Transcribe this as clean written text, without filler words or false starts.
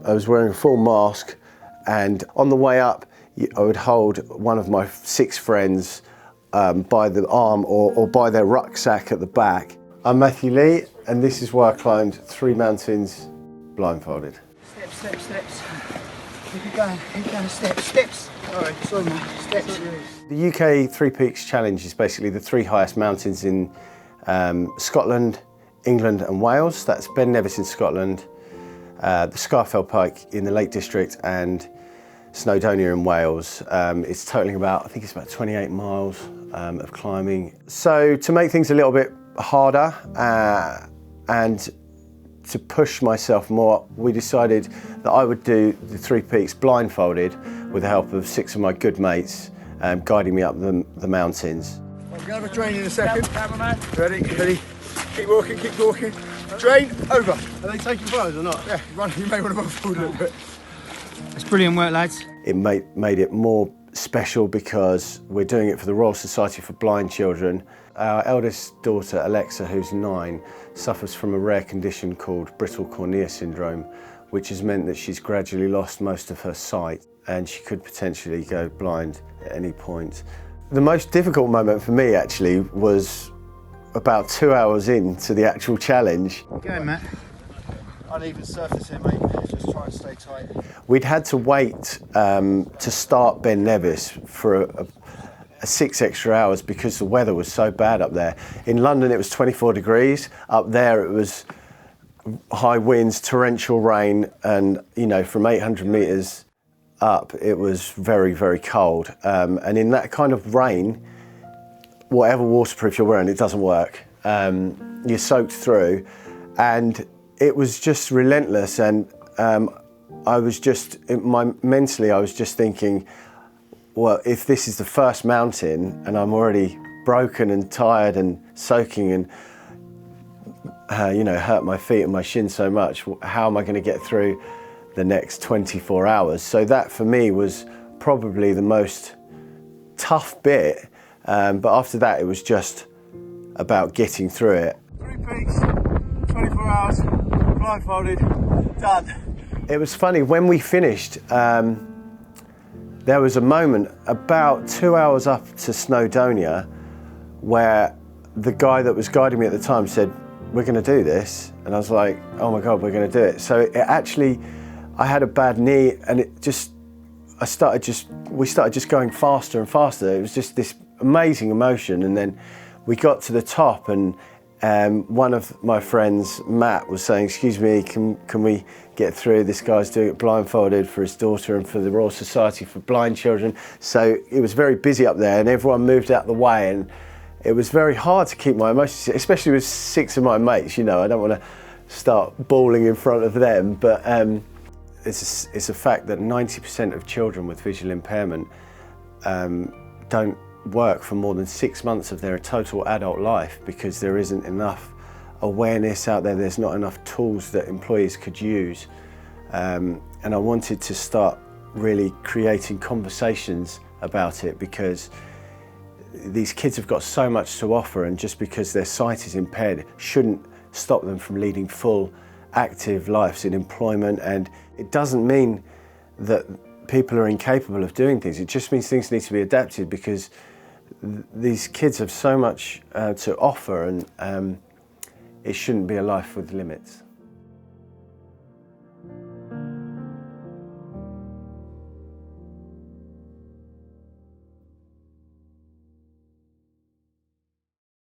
I was wearing a full mask, and on the way up, I would hold one of my 6 friends by the arm or by their rucksack at the back. I'm Matthew Lee, and this is why I climbed 3 mountains blindfolded. Steps, steps, steps. Keep going, steps. Alright, sorry mate, steps. The UK Three Peaks Challenge is basically the 3 highest mountains in Scotland, England and Wales. That's Ben Nevis in Scotland, the Scafell Pike in the Lake District and Snowdonia in Wales. It's totaling about, I think it's about 28 miles of climbing. So to make things a little bit harder and to push myself more, we decided that I would do the 3 peaks blindfolded with the help of 6 of my good mates guiding me up the mountains. I'm going to have a drain in a second. Ready. Keep walking. Drain, over. Are they taking photos or not? Yeah, run, you may want to move forward a little bit. It's brilliant work, lads. It made it more special because we're doing it for the Royal Society for Blind Children. Our eldest daughter, Alexa, who's 9, suffers from a rare condition called brittle cornea syndrome, which has meant that she's gradually lost most of her sight and she could potentially go blind at any point. The most difficult moment for me actually was about 2 hours into the actual challenge. Go, Matt. Uneven surface here, mate. Just try and stay tight. We'd had to wait to start Ben Nevis for a 6 extra hours because the weather was so bad up there. In London it was 24 degrees, up there it was high winds, torrential rain, and from 800 metres up it was very, very cold. And in that kind of rain, whatever waterproof you're wearing, it doesn't work. You're soaked through, and it was just relentless. And mentally I was just thinking, well, if this is the first mountain and I'm already broken and tired and soaking and hurt my feet and my shin so much, how am I going to get through the next 24 hours? So that for me was probably the most tough bit, but after that it was just about getting through it. 3 peaks, 24 hours, blindfolded, done. It was funny, when we finished, there was a moment about 2 hours up to Snowdonia where the guy that was guiding me at the time said, "We're going to do this," and I was like, "Oh my God, we're going to do it." So I had a bad knee, and we started just going faster and faster. It was just this amazing emotion, and then we got to the top, and one of my friends, Matt, was saying, "Excuse me, can we get through? This guy's doing it blindfolded for his daughter and for the Royal Society for Blind Children." So it was very busy up there, and everyone moved out of the way, and it was very hard to keep my emotions, especially with 6 of my mates. I don't want to start bawling in front of them, but it's a fact that 90% of children with visual impairment don't work for more than 6 months of their total adult life because there isn't enough awareness out there, there's not enough tools that employees could use. And I wanted to start really creating conversations about it because these kids have got so much to offer, and just because their sight is impaired shouldn't stop them from leading full, active lives in employment. And it doesn't mean that people are incapable of doing things, it just means things need to be adapted because these kids have so much to offer, and it shouldn't be a life with limits.